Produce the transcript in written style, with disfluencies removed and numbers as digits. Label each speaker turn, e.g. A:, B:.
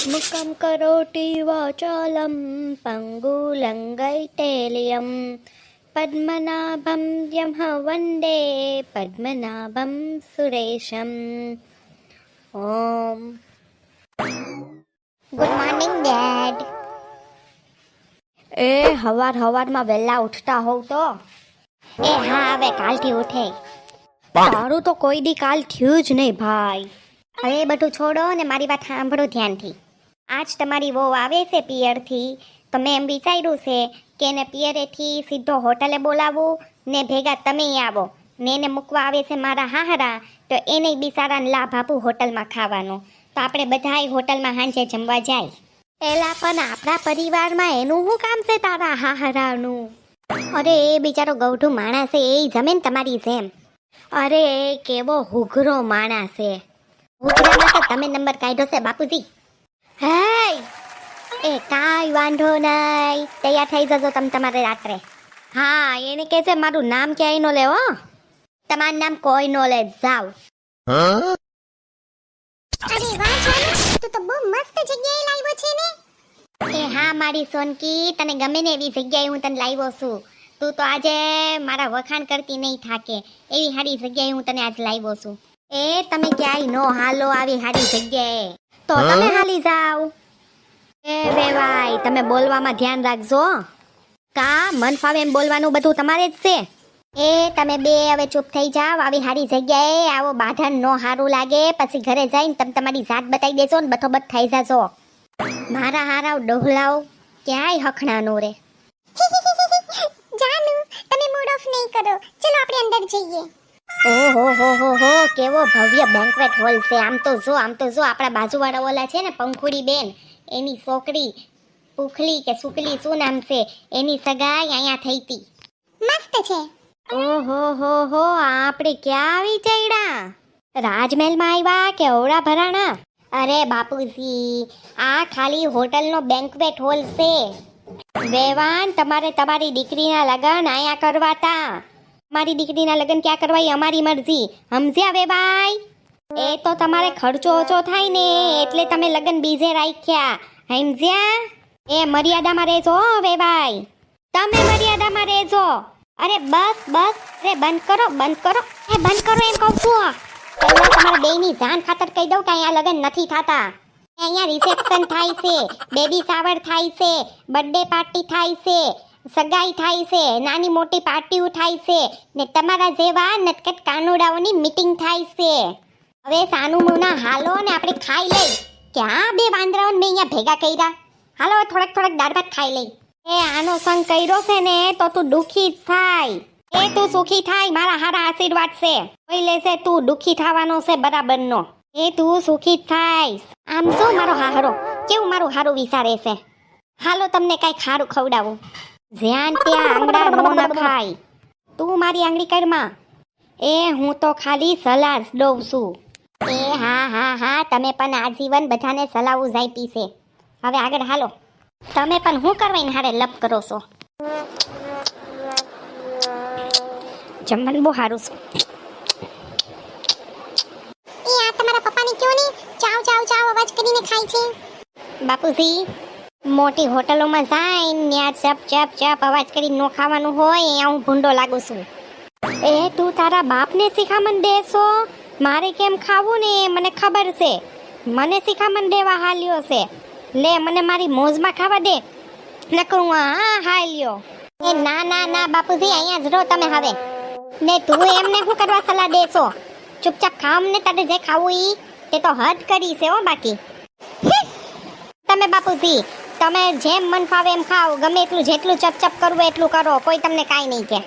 A: मुखं करोति वाचालं पङ्गुलङ्गैटेलियं पद्मनाभं यमः वन्दे पद्मनाभं सुरेशम् ओम गुड मॉर्निंग डैड। ए हवार हवाરમાં વહેલા ઉઠતા હોવ તો એ હા હવે કાલથી ઉઠે। તારું તો કોઈ દી કાલ થયું જ નહીં ભાઈ। હવે બધું છોડો ને મારી વાત સાંભળો ધ્યાનથી। આજ તમારી વહુ આવે છે પિયરથી, તો મેં એમ વિચાર્યું છે કે એને પિયરેથી સીધો હોટલે બોલાવું ને ભેગા તમે આવો ને એને મૂકવા આવે છે મારા હાહરા, તો એને બિચારાને લાભ આપું હોટલમાં ખાવાનો, તો આપણે બધાય હોટલમાં સાંજે જમવા જાય। એલા પણ આપણા પરિવારમાં એનું શું કામ છે તારા હાહરાનું? અરે એ બિચારો ગૌઠું માણસ છે, એ જમે ને તમારી જેમ। અરે એ કેવો હુઘરો માણસ છે। હુઘરામાં તો તમે નંબર કાઢ્યો છે બાપુજી। હે એ કાંઈ વાંધો નહીં, તૈયાર થઈ જજો તમે તમારે રાત્રે। હા એને કહે છે મારું નામ ક્યાંય નો લેવો, તમારું નામ કોઈ નો લે, જાવ। અરે વાહ જાનુ, તું તો બહુ મસ્ત જગ્યાએ લાવ્યો છે ને। એ હા મારી સોનકી, તને ગમે ને એવી જગ્યાએ હું તને લાવ્યો છું। તું તો આજે મારા વખાણ કરતી નહીં થાકે, એવી સારી જગ્યાએ હું તને આજ લાવ્યો છું। એ તમે ક્યાંય નો હાલો આવી સારી જગ્યાએ, તો તમે હાલી જાવ। એ વેવાય તમે બોલવામાં ધ્યાન રાખજો, કા મન ફાવે એમ બોલવાનું બધું તમારે જ છે। એ તમે બે હવે ચૂપ થઈ જાવ, આવી સારી જગ્યાએ આવો બાધન નો સારું લાગે, પછી ઘરે જઈને તમે તમારી જાત બતાવી દેજો ને બથોબત થઈ જાજો। મારા હારાવ ડોહલાવ ક્યાંય હખણાનું રે। જાનુ તમે મૂડ ઓફ નહીં કરો, ચલો આપણે અંદર જઈએ। ઓહો કેવો ભવ્ય બેન્ક્વેટ હોલ છે। આમ તો જો આપણા બાજુવાળા ઓલા છે ને પંખુડી બેન, એની છોકરી પુખલી કે સુકલી શું નામ છે, એની સગાઈ અહીંયા થઈ હતી। મસ્ત છે। ઓહો આપણે ક્યાં આવી ચડ્યા? રાજમહેલમાં આવ્યા કે ઓળા ભરાણા? અરે બાપુજી આ ખાલી હોટલનો બેન્ક્વેટ હોલ છે। વેવાન તમારે તમારી દીકરીના લગન અહીંયા કરવાતા। મારી દીકરીના લગન ક્યાં કરવા અમારી મરજી, સમજ્યા વેવાઈ? એ તો તમારે ખર્ચો ઓછો થાય ને એટલે તમે લગન બીજે રાખ્યા, સમજ્યા? એ મર્યાદામાં રહેજો વેવાઈ, તમે મર્યાદામાં રહેજો। અરે બસ અરે બંધ કરો એ બંધ કરો એમ કહું છું। પહેલા તમારા બેયની જાન ખાતર કહી દઉં કે અહીંયા લગન નથી થતા। અહીંયા રિસેપ્શન થાય છે, બેબી શાવર થાય છે, બર્થડે પાર્ટી થાય છે, સગાઈ થાય છે, નાની મોટી પાર્ટીઓ થાય છે ને તમારા જેવા નટકટ કાનુડાઓની મીટિંગ થાય છે। હવે સાનું મુના હાલો ને આપણે ખાઈ લઈ। ક્યાં બે વાંદરાઓને મેં અહીંયા ભેગા કર્યા, હાલો થોડક દાળ ભાત ખાઈ લઈ। એ આનો સંગ કર્યો છે ને તો તું દુખી જ થાય, એ તું સુખી થાય, મારા હારા આશીર્વાદ છે। કોઈ લેશે તું દુખી થવાનો છે બરાબરનો, એ તું સુખી જ થાય। આમ શું મારો હારો કેવું મારું હારું વિચારે છે। હાલો તમને કઈ ખારું ખવડાવું, જ્યાં ત્યાં આંગળા નો નખાય। તું મારી આંગળી કરમાં, એ હું તો ખાલી સલાહ જ દઉં છું। એ હા તમે પણ આજીવન બધાને સલાહવું જ આપી છે। હવે આગળ હાલો, તમે પણ હું કરવાને હારે લપ કરો છો। જમવાનું બહુ સારું છે। એ આ તમારા પપ્પાને કયો ને ચાવ અવાજ કરીને ખાય છે। બાપુજી મોટી હોટલોમાં જઈને ત્યાં ચપ અવાજ કરીને નો ખાવાનું હોય, અહીંયા હું ભૂંડો લાગુ છું। એ તું તારા બાપને શિખામણ દેશો, મારે કેમ ખાવું ને મને ખબર છે, મને શિખામણ દેવા હાલ્યો છે। લે મને મારી મોજમાં ખાવા દે, નકરું હાલ્યો। એ ના બાપુજી અહીંયા જ રહો તમે હવે, ને તું એમને શું કરવા સલાહ દેશો? ચૂપચાપ ખાવ ને તારે જે ખાવું ઈ, તે તો હદ કરી છે હો બાકી। તમે બાપુજી તમે જેમ મન ફાવે એમ ખાઓ, ગમે એટલું જેટલું ચપ કરવું એટલું કરો, કોઈ તમને કાંઈ નહીં કે।